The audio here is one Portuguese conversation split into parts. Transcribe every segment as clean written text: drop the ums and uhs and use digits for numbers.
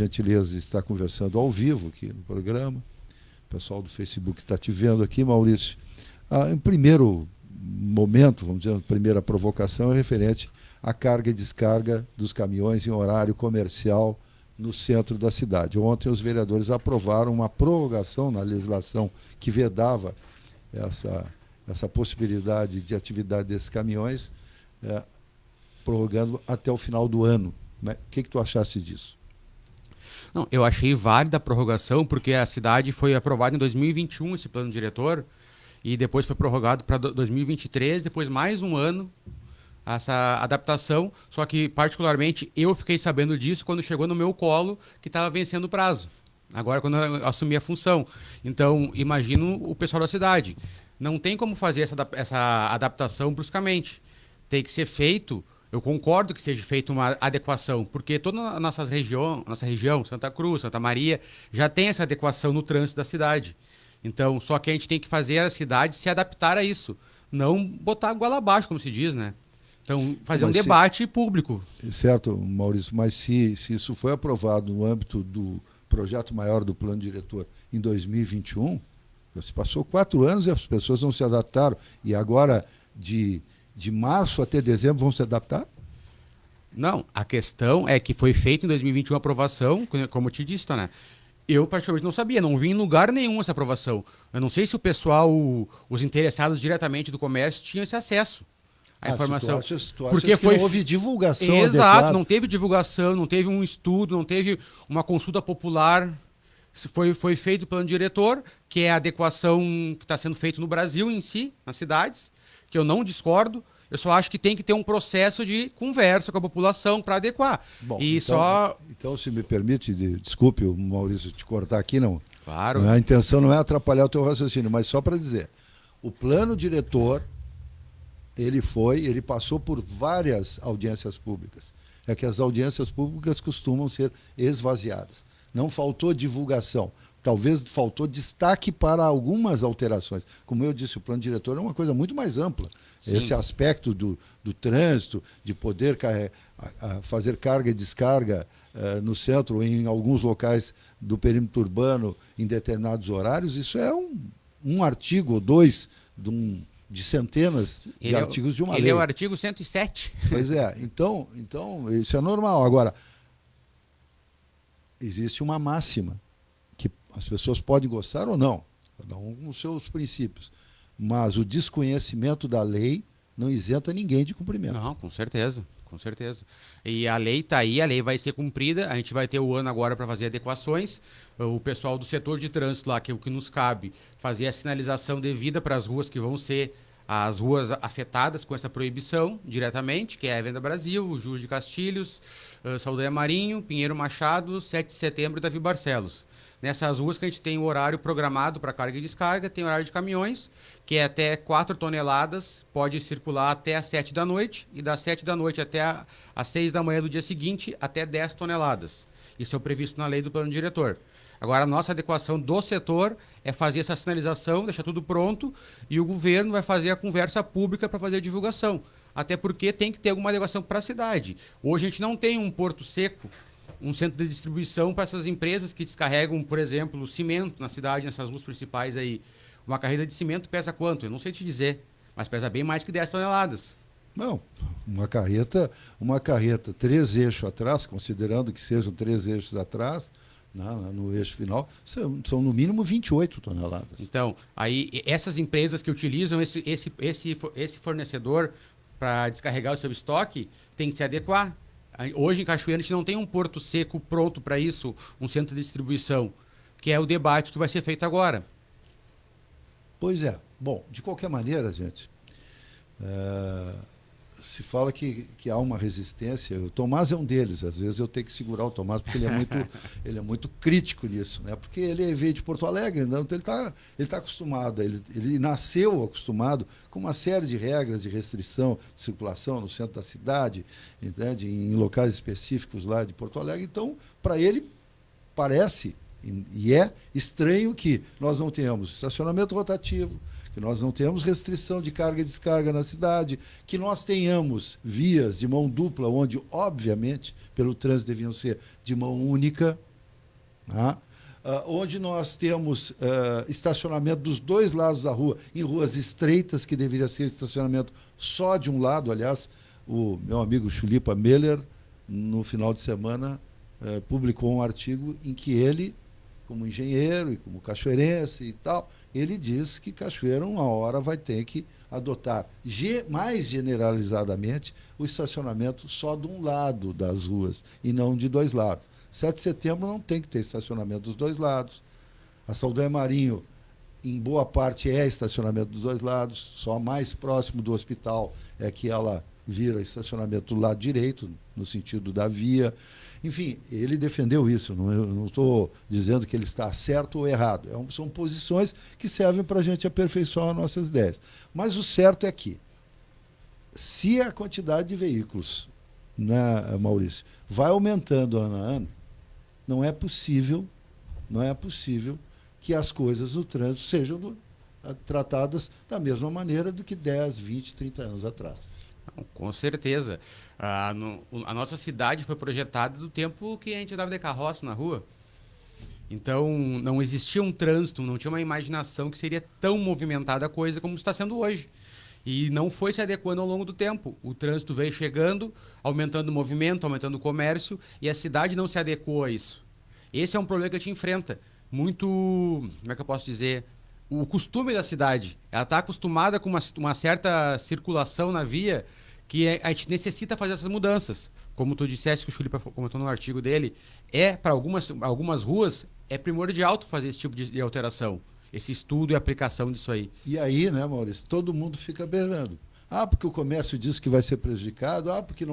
Gentileza está conversando ao vivo aqui no programa. O pessoal do Facebook está te vendo aqui, Maurício. Em primeiro momento, vamos dizer, a primeira provocação é referente à carga e descarga dos caminhões em horário comercial no centro da cidade. Ontem os vereadores aprovaram uma prorrogação na legislação que vedava essa possibilidade de atividade desses caminhões, prorrogando até o final do ano. Né? O que tu achaste disso? Não, eu achei válida a prorrogação, porque a cidade foi aprovada em 2021, esse plano diretor, e depois foi prorrogado para 2023, depois mais um ano essa adaptação, só que particularmente eu fiquei sabendo disso quando chegou no meu colo que estava vencendo o prazo, agora quando eu assumi a função. Então, imagino o pessoal da cidade. Não tem como fazer essa adaptação bruscamente. Tem que ser feito. Eu concordo que seja feita uma adequação, porque toda a nossa região, Santa Cruz, Santa Maria, já tem essa adequação no trânsito da cidade. Então, só que a gente tem que fazer a cidade se adaptar a isso, não botar a goela abaixo, como se diz, né? Então, fazer um debate público. Certo, Maurício, mas se isso foi aprovado no âmbito do projeto maior do plano diretor em 2021, se passou 4 anos e as pessoas não se adaptaram, e agora de março até dezembro vão se adaptar? Não, a questão é que foi feita em 2021 a aprovação, como eu te disse, né? Eu praticamente não sabia, não vi em lugar nenhum essa aprovação. Eu não sei se o pessoal, os interessados diretamente do comércio, tinham esse acesso à informação. Tu achas porque que não houve divulgação Exato, adequada? não teve divulgação, não teve um estudo, não teve uma consulta popular. Foi feito o plano diretor, que é a adequação que está sendo feita no Brasil em si, nas cidades, que eu não discordo. Eu só acho que tem que ter um processo de conversa com a população para adequar. Bom, E então, se me permite, desculpe, Maurício, te cortar aqui, não. Claro. A intenção não é atrapalhar o teu raciocínio, mas só para dizer, o plano diretor, ele passou por várias audiências públicas. É que as audiências públicas costumam ser esvaziadas. Não faltou divulgação. Talvez faltou destaque para algumas alterações. Como eu disse, o plano diretor é uma coisa muito mais ampla. Sim. Esse aspecto do trânsito, de poder fazer carga e descarga no centro, em alguns locais do perímetro urbano, em determinados horários, isso é um artigo ou dois de centenas de artigos de uma lei. Ele é o artigo 107. Pois é. Então, isso é normal. Agora, existe uma máxima que as pessoas podem gostar ou não, cada um com os seus princípios, mas o desconhecimento da lei não isenta ninguém de cumprimento. Não, com certeza, com certeza. E a lei está aí, a lei vai ser cumprida, a gente vai ter o ano agora para fazer adequações, o pessoal do setor de trânsito lá, que é o que nos cabe, fazer a sinalização devida para as ruas que vão ser as ruas afetadas com essa proibição diretamente, que é a Venda Brasil, Júlio de Castilhos, Saldanha Marinho, Pinheiro Machado, 7 de setembro e Davi Barcelos. Nessas ruas que a gente tem o horário programado para carga e descarga, tem horário de caminhões, que é até 4 toneladas, pode circular até às 7 da noite, e das 7 da noite até às 6 da manhã do dia seguinte, até 10 toneladas. Isso é o previsto na lei do plano diretor. Agora, a nossa adequação do setor é fazer essa sinalização, deixar tudo pronto, e o governo vai fazer a conversa pública para fazer a divulgação. Até porque tem que ter alguma adequação para a cidade. Hoje a gente não tem um porto seco, um centro de distribuição para essas empresas que descarregam, por exemplo, cimento na cidade, nessas ruas principais aí. Uma carreta de cimento pesa quanto? Eu não sei te dizer, mas pesa bem mais que 10 toneladas. Não, uma carreta, 3 eixos atrás, considerando que sejam 3 eixos atrás, no eixo final, são no mínimo 28 toneladas. Então, aí essas empresas que utilizam esse fornecedor para descarregar o seu estoque, tem que se adequar. Hoje em Cachoeira a gente não tem um porto seco pronto para isso, um centro de distribuição, que é o debate que vai ser feito agora. Pois é. Bom, de qualquer maneira, gente, se fala que há uma resistência. O Tomás é um deles. Às vezes eu tenho que segurar o Tomás porque ele é muito crítico nisso, né? Porque ele veio de Porto Alegre, então ele está acostumado, ele nasceu acostumado com uma série de regras de restrição de circulação no centro da cidade, entende? Em locais específicos lá de Porto Alegre. Então, para ele, parece e é estranho que nós não tenhamos estacionamento rotativo, que nós não tenhamos restrição de carga e descarga na cidade, que nós tenhamos vias de mão dupla, onde, obviamente, pelo trânsito deviam ser de mão única, Tá? Onde nós temos estacionamento dos dois lados da rua, em ruas estreitas, que deveria ser estacionamento só de um lado. Aliás, o meu amigo Chulipa Meller, no final de semana, publicou um artigo em que ele, como engenheiro e como cachoeirense e tal, ele diz que Cachoeira, uma hora, vai ter que adotar mais generalizadamente o estacionamento só de um lado das ruas e não de dois lados. 7 de setembro não tem que ter estacionamento dos dois lados. A Saldanha Marinho, em boa parte, é estacionamento dos dois lados, só mais próximo do hospital é que ela vira estacionamento do lado direito, no sentido da via. Enfim, ele defendeu isso, não estou dizendo que ele está certo ou errado. São posições que servem para a gente aperfeiçoar nossas ideias. Mas o certo é que, se a quantidade de veículos, né, Maurício, vai aumentando ano a ano, não é possível que as coisas no trânsito sejam tratadas da mesma maneira do que 10, 20, 30 anos atrás. Com certeza. A nossa cidade foi projetada do tempo que a gente andava de carroça na rua. Então, não existia um trânsito, não tinha uma imaginação que seria tão movimentada a coisa como está sendo hoje. E não foi se adequando ao longo do tempo. O trânsito veio chegando, aumentando o movimento, aumentando o comércio, e a cidade não se adequou a isso. Esse é um problema que a gente enfrenta. Muito, como é que eu posso dizer? O costume da cidade. Ela está acostumada com uma certa circulação na via que a gente necessita fazer essas mudanças. Como tu disseste, que o Chulipa comentou no artigo dele, para algumas ruas é primordial tu fazer esse tipo de alteração. Esse estudo e aplicação disso aí. E aí, né, Maurício, todo mundo fica berrando. Porque o comércio diz que vai ser prejudicado, porque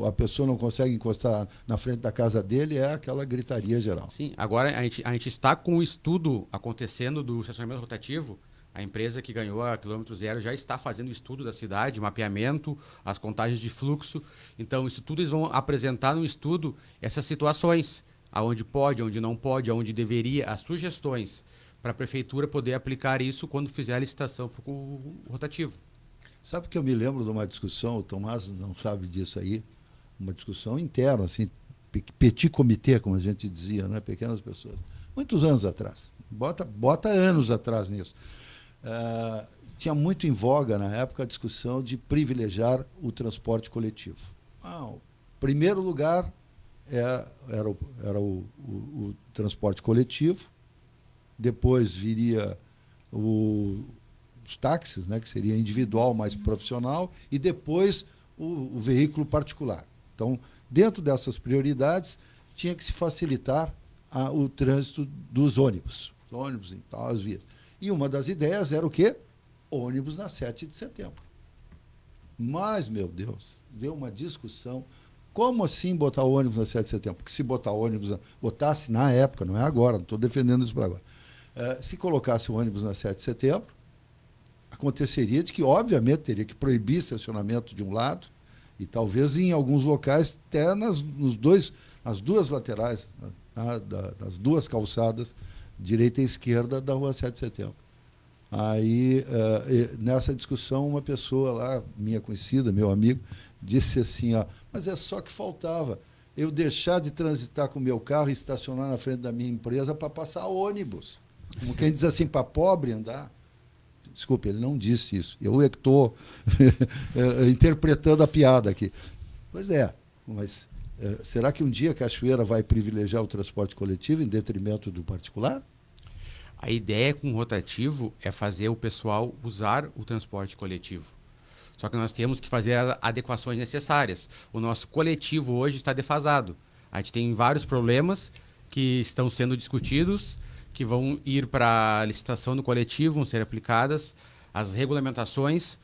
a pessoa não consegue encostar na frente da casa dele, é aquela gritaria geral. Sim, agora a gente está com o estudo acontecendo do estacionamento rotativo. A empresa que ganhou a quilômetro zero já está fazendo o estudo da cidade, mapeamento, as contagens de fluxo. Então, isso tudo eles vão apresentar no estudo essas situações, aonde pode, onde não pode, aonde deveria, as sugestões para a prefeitura poder aplicar isso quando fizer a licitação para o rotativo. Sabe que eu me lembro de uma discussão, o Tomás não sabe disso aí, uma discussão interna, assim, petit comitê, como a gente dizia, né? Pequenas pessoas. Muitos anos atrás. Bota anos atrás nisso. Tinha muito em voga, na época, a discussão de privilegiar o transporte coletivo. O primeiro lugar era o transporte coletivo, depois viria os táxis, né, que seria individual, mais profissional, e depois o veículo particular. Então, dentro dessas prioridades, tinha que se facilitar o trânsito dos ônibus. Os ônibus em tal, as vias. E uma das ideias era o quê? Ônibus na 7 de setembro. Mas, meu Deus, deu uma discussão. Como assim botar ônibus na 7 de setembro? Porque se botasse na época, não é agora, não estou defendendo isso para agora. Se colocasse o ônibus na 7 de setembro, aconteceria de que, obviamente, teria que proibir estacionamento de um lado e talvez em alguns locais até nas duas laterais, das duas calçadas, direita e esquerda da rua 7 de setembro. Aí, nessa discussão, uma pessoa lá, minha conhecida, meu amigo, disse assim, mas é só que faltava eu deixar de transitar com o meu carro e estacionar na frente da minha empresa para passar ônibus. Como quem diz assim, para pobre andar. Desculpe, ele não disse isso. Eu é que estou interpretando a piada aqui. Pois é, mas será que um dia Cachoeira vai privilegiar o transporte coletivo em detrimento do particular? A ideia com o rotativo é fazer o pessoal usar o transporte coletivo. Só que nós temos que fazer as adequações necessárias. O nosso coletivo hoje está defasado. A gente tem vários problemas que estão sendo discutidos, que vão ir para a licitação do coletivo, vão ser aplicadas as regulamentações,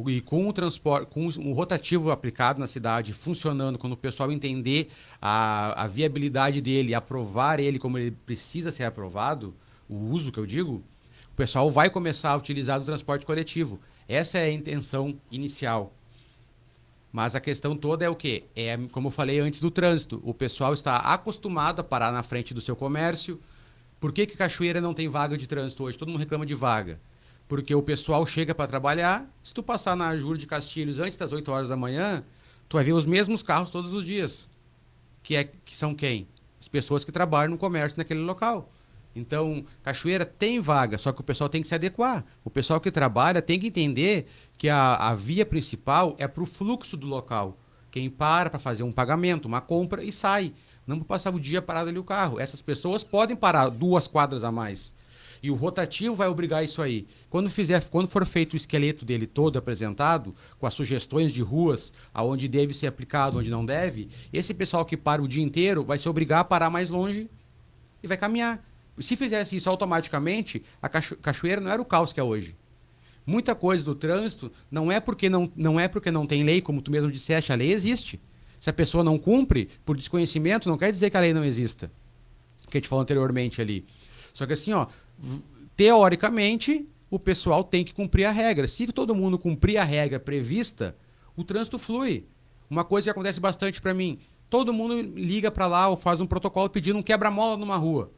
e com o transporte, com o rotativo aplicado na cidade, funcionando, quando o pessoal entender a viabilidade dele, aprovar ele como ele precisa ser aprovado, o uso que eu digo, o pessoal vai começar a utilizar o transporte coletivo. Essa é a intenção inicial. Mas a questão toda é o quê? É, como eu falei antes do trânsito, o pessoal está acostumado a parar na frente do seu comércio. Por que Cachoeira não tem vaga de trânsito hoje? Todo mundo reclama de vaga. Porque o pessoal chega para trabalhar, se tu passar na Júlio de Castilhos antes das 8 horas da manhã, tu vai ver os mesmos carros todos os dias. Que são quem? as pessoas que trabalham no comércio naquele local. Então, Cachoeira tem vaga, só que o pessoal tem que se adequar. O pessoal que trabalha tem que entender que a via principal é para o fluxo do local. Quem para fazer um pagamento, uma compra e sai. Não para passar o dia parado ali o carro. Essas pessoas podem parar 2 quadras a mais. E o rotativo vai obrigar isso aí. Quando for feito o esqueleto dele todo apresentado, com as sugestões de ruas, aonde deve ser aplicado, onde não deve, esse pessoal que para o dia inteiro vai se obrigar a parar mais longe e vai caminhar. Se fizesse isso automaticamente, a Cachoeira não era o caos que é hoje. Muita coisa do trânsito não é porque não tem lei, como tu mesmo disseste, a lei existe. Se a pessoa não cumpre por desconhecimento, não quer dizer que a lei não exista. Que a gente falou anteriormente ali. Só que assim, ó, teoricamente, o pessoal tem que cumprir a regra. Se todo mundo cumprir a regra prevista, o trânsito flui. Uma coisa que acontece bastante para mim, todo mundo liga para lá ou faz um protocolo pedindo um quebra-mola numa rua.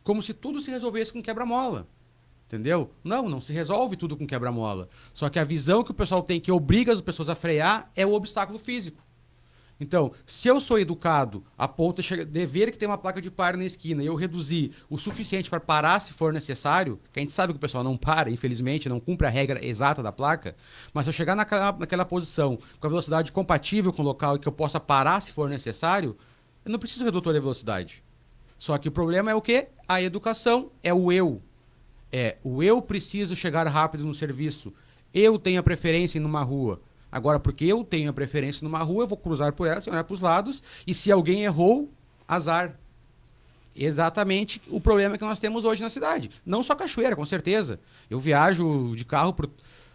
Como se tudo se resolvesse com quebra-mola. Entendeu? Não se resolve tudo com quebra-mola. Só que a visão que o pessoal tem, que obriga as pessoas a frear, é o obstáculo físico. Então, se eu sou educado a ponto de ver que tem uma placa de pare na esquina e eu reduzir o suficiente para parar se for necessário, que a gente sabe que o pessoal não para, infelizmente, não cumpre a regra exata da placa, mas se eu chegar naquela posição com a velocidade compatível com o local e que eu possa parar se for necessário, eu não preciso redutor de velocidade. Só que o problema é o quê? A educação é o eu. O eu preciso chegar rápido no serviço. Eu tenho a preferência em numa rua. Agora, porque eu tenho a preferência numa rua, eu vou cruzar por ela, sem olhar para os lados, e se alguém errou, azar. Exatamente o problema que nós temos hoje na cidade. Não só Cachoeira, com certeza. Eu viajo de carro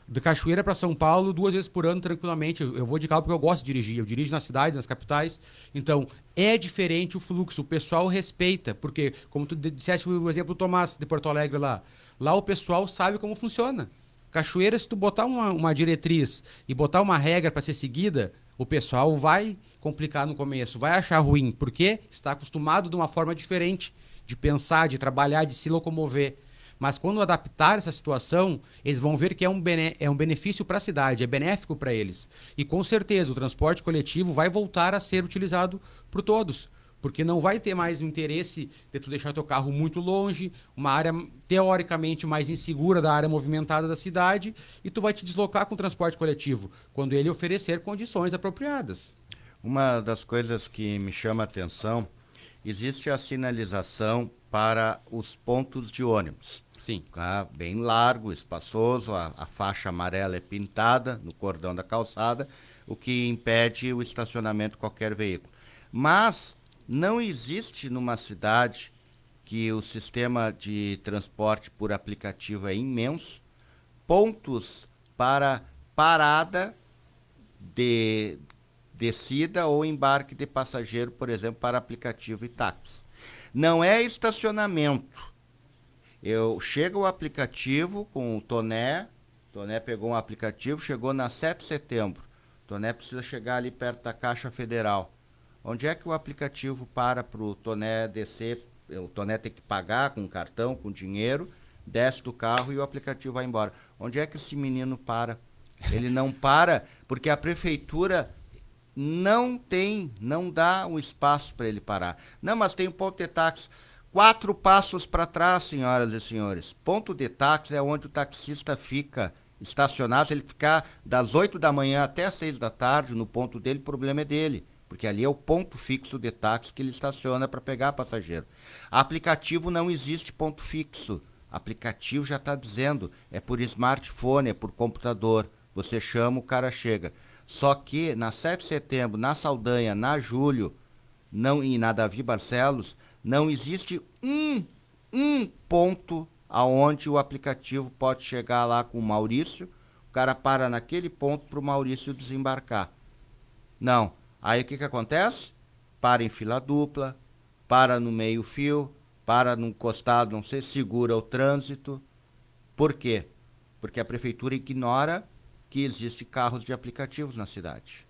de Cachoeira para São Paulo 2 vezes por ano tranquilamente. Eu vou de carro porque eu gosto de dirigir. Eu dirijo nas cidades, nas capitais. Então, é diferente o fluxo. O pessoal respeita. Porque, como tu disseste o exemplo do Tomás de Porto Alegre lá. Lá o pessoal sabe como funciona. Cachoeira, se tu botar uma diretriz e botar uma regra para ser seguida, o pessoal vai complicar no começo, vai achar ruim, porque está acostumado de uma forma diferente de pensar, de trabalhar, de se locomover. Mas quando adaptar essa situação, eles vão ver que é um benefício para a cidade, é benéfico para eles. E com certeza o transporte coletivo vai voltar a ser utilizado por todos. Porque não vai ter mais o interesse de tu deixar teu carro muito longe, uma área teoricamente mais insegura da área movimentada da cidade, e tu vai te deslocar com o transporte coletivo, quando ele oferecer condições apropriadas. Uma das coisas que me chama a atenção, existe a sinalização para os pontos de ônibus. Sim. Bem largo, espaçoso, a faixa amarela é pintada no cordão da calçada, o que impede o estacionamento de qualquer veículo. Mas não existe numa cidade que o sistema de transporte por aplicativo é imenso, pontos para parada de descida ou embarque de passageiro, por exemplo, para aplicativo e táxi. Não é estacionamento. Eu chego o aplicativo com o Toné pegou um aplicativo, chegou na 7 de setembro. O Toné precisa chegar ali perto da Caixa Federal. Onde é que o aplicativo para o Toné descer? O Toné tem que pagar com cartão, com dinheiro, desce do carro e o aplicativo vai embora. Onde é que esse menino para? Ele não para porque a prefeitura não dá um espaço para ele parar. Não, mas tem um ponto de táxi. 4 passos para trás, senhoras e senhores. Ponto de táxi é onde o taxista fica estacionado. Se ele ficar das 8 da manhã até as 6 da tarde no ponto dele, o problema é dele. Porque ali é o ponto fixo de táxi que ele estaciona para pegar passageiro. Aplicativo não existe ponto fixo. Aplicativo já está dizendo, é por smartphone, é por computador. Você chama, o cara chega. Só que na 7 de setembro, na Saldanha, na Júlio e na Davi Barcelos, não existe um ponto aonde o aplicativo pode chegar lá com o Maurício. O cara para naquele ponto para o Maurício desembarcar. Não. Aí o que acontece? Para em fila dupla, para no meio-fio, para no costado, não sei, segura o trânsito. Por quê? Porque a prefeitura ignora que existem carros de aplicativos na cidade.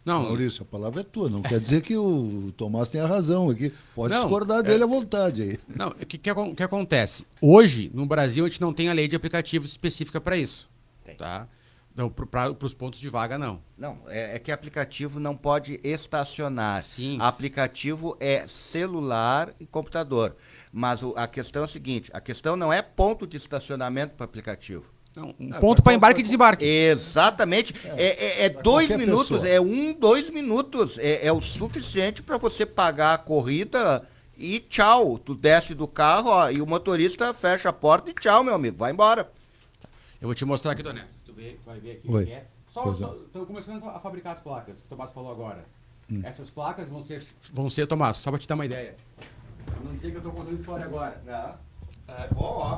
Não, Maurício, a palavra é tua. Não quer dizer que o Tomás tenha razão aqui. Pode discordar dele à vontade aí. Não, o que acontece? Hoje, no Brasil, a gente não tem a lei de aplicativos específica para isso. Tá? Não, para os pontos de vaga, não. Não, é que aplicativo não pode estacionar. Sim. Aplicativo é celular e computador. Mas a questão é a seguinte, a questão não é ponto de estacionamento para aplicativo. Não, um ponto para embarque e desembarque. Exatamente. É Pra 2 qualquer minutos, pessoa. é 2 minutos. É o suficiente para você pagar a corrida e tchau. Tu desce do carro, ó, e o motorista fecha a porta e tchau, meu amigo, vai embora. Eu vou te mostrar aqui, Toné. Tu vai ver aqui o Oi. que é. Pois não. Estão começando a fabricar as placas, que o Tomás falou agora. Essas placas vão ser, Tomás, só para te dar uma ideia. Não sei que eu estou contando história agora.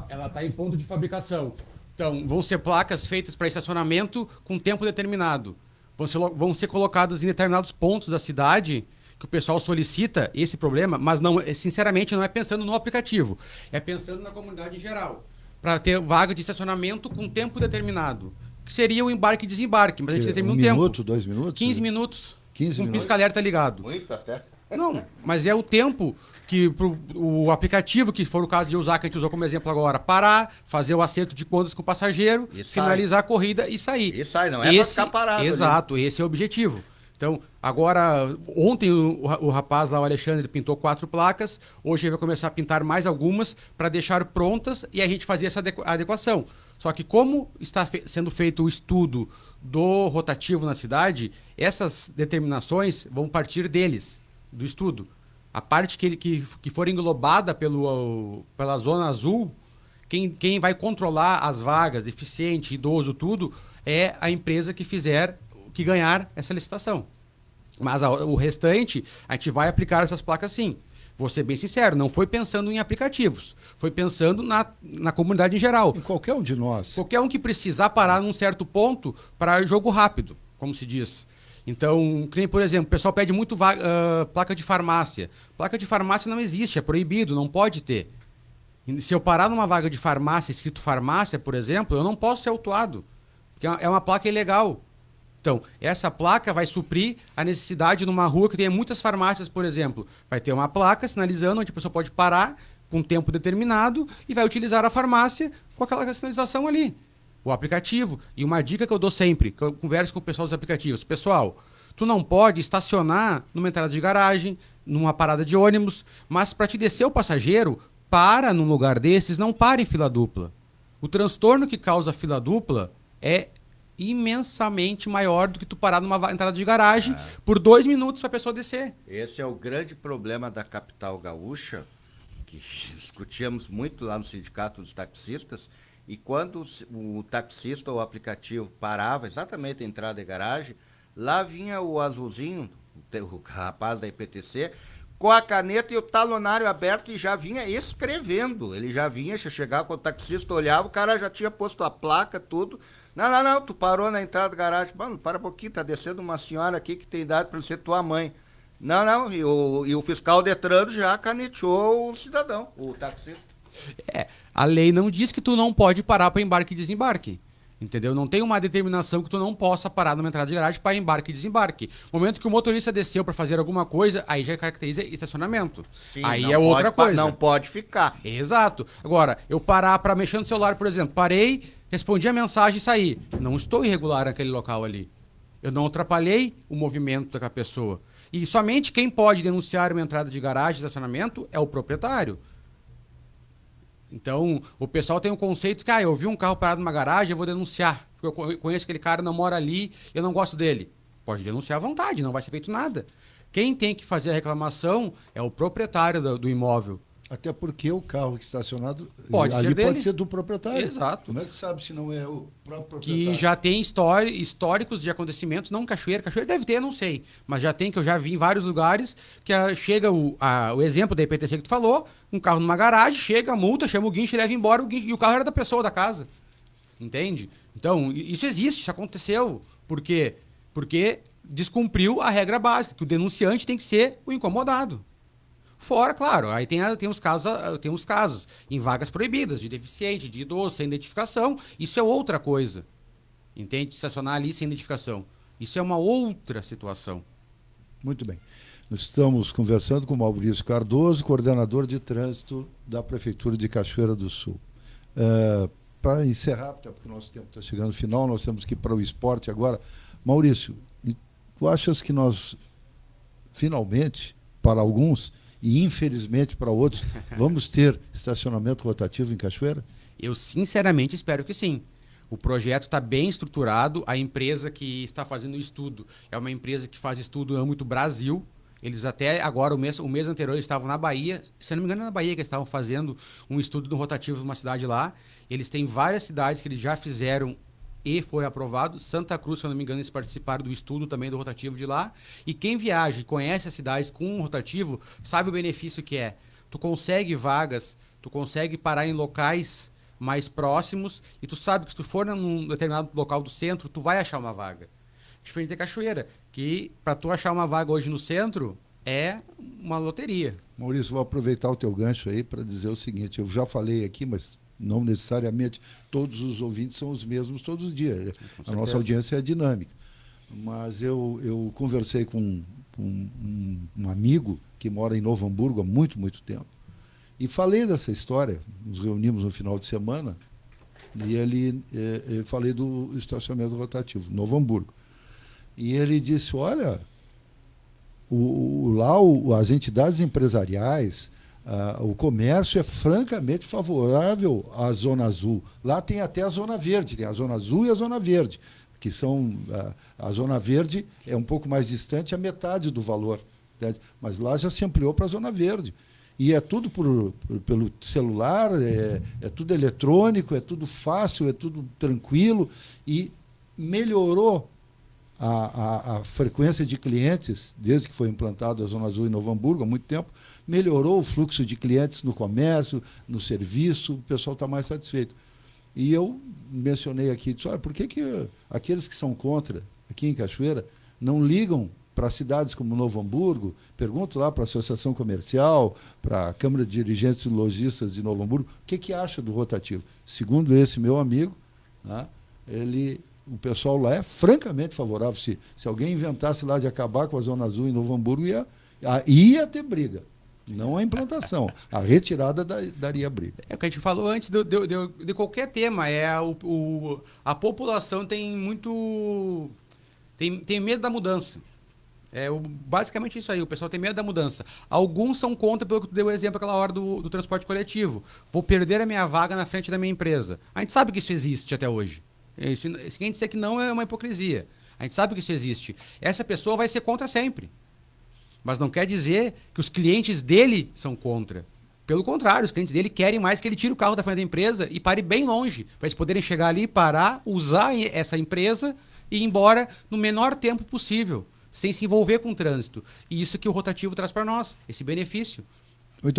Ela está em ponto de fabricação. Então, vão ser placas feitas para estacionamento com tempo determinado. Vão ser colocadas em determinados pontos da cidade que o pessoal solicita esse problema, mas não, sinceramente não é pensando no aplicativo, é pensando na comunidade em geral, para ter vaga de estacionamento com tempo determinado, que seria o embarque e desembarque, mas a gente determina um tempo. 1 minuto, 2 minutos? 15 minutos, 15 com minutos. pisca-alerta ligado. Muito até. Não, mas é o tempo que o aplicativo, que for o caso de usar, que a gente usou como exemplo agora, parar, fazer o acerto de contas com o passageiro, E sai. finalizar a corrida e sair. E sai, não é pra ficar parado ali. Exato, esse é o objetivo. Então, agora, ontem o rapaz lá, o Alexandre, pintou 4 placas, hoje ele vai começar a pintar mais algumas para deixar prontas e a gente fazer essa adequação. Só que como está sendo feito o estudo do rotativo na cidade, essas determinações vão partir deles, do estudo. A parte que for englobada pela zona azul, quem vai controlar as vagas, deficiente, idoso, tudo, é a empresa que ganhar essa licitação. Mas o restante, a gente vai aplicar essas placas sim. Vou ser bem sincero, não foi pensando em aplicativos, foi pensando na comunidade em geral. Em qualquer um de nós. Qualquer um que precisar parar num certo ponto para jogo rápido, como se diz. Então, que nem, por exemplo, o pessoal pede muito placa de farmácia. Placa de farmácia não existe, é proibido, não pode ter. E se eu parar numa vaga de farmácia, escrito farmácia, por exemplo, eu não posso ser autuado, porque é uma placa ilegal. Então, essa placa vai suprir a necessidade numa rua que tenha muitas farmácias, por exemplo. Vai ter uma placa sinalizando onde a pessoa pode parar com tempo determinado e vai utilizar a farmácia com aquela sinalização ali. O aplicativo. E uma dica que eu dou sempre, que eu converso com o pessoal dos aplicativos. Pessoal, tu não pode estacionar numa entrada de garagem, numa parada de ônibus, mas para te descer o passageiro, para num lugar desses, não para em fila dupla. O transtorno que causa fila dupla é imensamente maior do que tu parar numa entrada de garagem por 2 minutos para a pessoa descer. Esse é o grande problema da capital gaúcha, que discutíamos muito lá no Sindicato dos Taxistas, e quando o taxista ou o aplicativo parava exatamente a entrada de garagem, lá vinha o azulzinho, o rapaz da IPTC, com a caneta e o talonário aberto e já vinha escrevendo. Ele já vinha, chegava quando o taxista olhava, o cara já tinha posto a placa, tudo. Não, tu parou na entrada da garagem. Mano, para um pouquinho, tá descendo uma senhora aqui que tem idade para ser tua mãe. Não, e o fiscal de trânsito já caneteou o cidadão, o taxista. A lei não diz que tu não pode parar para embarque e desembarque. Entendeu? Não tem uma determinação que tu não possa parar numa entrada de garagem para embarque e desembarque. No momento que o motorista desceu para fazer alguma coisa, aí já caracteriza estacionamento. Sim, aí é outra coisa. Não pode ficar. Exato. Agora, eu parar para mexer no celular, por exemplo, parei, respondi a mensagem e saí. Não estou irregular naquele local ali. Eu não atrapalhei o movimento daquela pessoa. E somente quem pode denunciar uma entrada de garagem, estacionamento, é o proprietário. Então, o pessoal tem um conceito que, eu vi um carro parado numa garagem, eu vou denunciar. Porque eu conheço aquele cara, não mora ali, eu não gosto dele. Pode denunciar à vontade, não vai ser feito nada. Quem tem que fazer a reclamação é o proprietário do imóvel. Até porque o carro que está estacionado Pode ali ser dele. pode ser do proprietário. Exato. Como é que sabe se não é o próprio Que proprietário? já tem históricos de acontecimentos, não Cachoeira deve ter, não sei, mas já tem, que eu já vi em vários lugares, que chega o exemplo da IPTC que tu falou, um carro numa garagem, chega, multa, chama o guincho, leva embora, e o carro era da pessoa da casa, entende? Então, isso existe, isso aconteceu, por quê? Porque descumpriu a regra básica, que o denunciante tem que ser o incomodado. Fora, claro, aí tem os casos em vagas proibidas, de deficiente, de idoso, sem identificação, isso é outra coisa, entende? Estacionar ali sem identificação, isso é uma outra situação. Muito bem. Nós estamos conversando com o Maurício Cardoso, coordenador de trânsito da Prefeitura de Cachoeira do Sul. para encerrar, porque o nosso tempo está chegando no final, nós temos que ir para o esporte agora. Maurício, tu achas que nós, finalmente, para alguns, e infelizmente para outros, vamos ter estacionamento rotativo em Cachoeira? Eu sinceramente espero que sim. O projeto está bem estruturado, a empresa que está fazendo o estudo é uma empresa que faz estudo no âmbito Brasil. Eles até agora, o mês anterior, eles estavam na Bahia, se não me engano é na Bahia que eles estavam fazendo um estudo do rotativo numa cidade lá. Eles têm várias cidades que eles já fizeram e foi aprovado. Santa Cruz, se eu não me engano, eles participaram do estudo também do rotativo de lá. E quem viaja e conhece as cidades com um rotativo, sabe o benefício que é. Tu consegue vagas, tu consegue parar em locais mais próximos e tu sabe que se tu for num determinado local do centro, tu vai achar uma vaga. Diferente da Cachoeira, que para tu achar uma vaga hoje no centro é uma loteria. Maurício, vou aproveitar o teu gancho aí para dizer o seguinte, eu já falei aqui, mas não necessariamente todos os ouvintes são os mesmos todos os dias. A nossa audiência é dinâmica. Mas eu conversei com um amigo que mora em Novo Hamburgo há muito, muito tempo. E falei dessa história, nos reunimos no final de semana, e eu falei do estacionamento rotativo, Novo Hamburgo. E ele disse, olha, as entidades empresariais, o comércio é francamente favorável à Zona Azul. Lá tem até a Zona Verde, tem a Zona Azul e a Zona Verde, que são, a Zona Verde é um pouco mais distante, a metade do valor, né? Mas lá já se ampliou para a Zona Verde. E é tudo pelo celular, é tudo eletrônico, é tudo fácil, é tudo tranquilo, e melhorou a frequência de clientes, desde que foi implantado a Zona Azul em Novo Hamburgo, há muito tempo, melhorou o fluxo de clientes no comércio, no serviço, o pessoal está mais satisfeito. E eu mencionei aqui, disse, olha, por que aqueles que são contra, aqui em Cachoeira, não ligam para cidades como Novo Hamburgo, pergunto lá para a Associação Comercial, para a Câmara de Dirigentes e Lojistas de Novo Hamburgo, o que acha do rotativo? Segundo esse meu amigo, né, o pessoal lá é francamente favorável. Se alguém inventasse lá de acabar com a Zona Azul em Novo Hamburgo, ia ter briga. Não a implantação. A retirada daria briga. É o que a gente falou antes de qualquer tema. A população tem muito... Tem medo da mudança. Basicamente isso aí, o pessoal tem medo da mudança. Alguns são contra, pelo que tu deu o exemplo aquela hora do transporte coletivo. Vou perder a minha vaga na frente da minha empresa. A gente sabe que isso existe até hoje. Se quem disser que não é uma hipocrisia. A gente sabe que isso existe. Essa pessoa vai ser contra sempre. Mas não quer dizer que os clientes dele são contra. Pelo contrário, os clientes dele querem mais que ele tire o carro da frente da empresa e pare bem longe, para eles poderem chegar ali, parar, usar essa empresa e ir embora no menor tempo possível, sem se envolver com o trânsito. E isso que o rotativo traz para nós, esse benefício.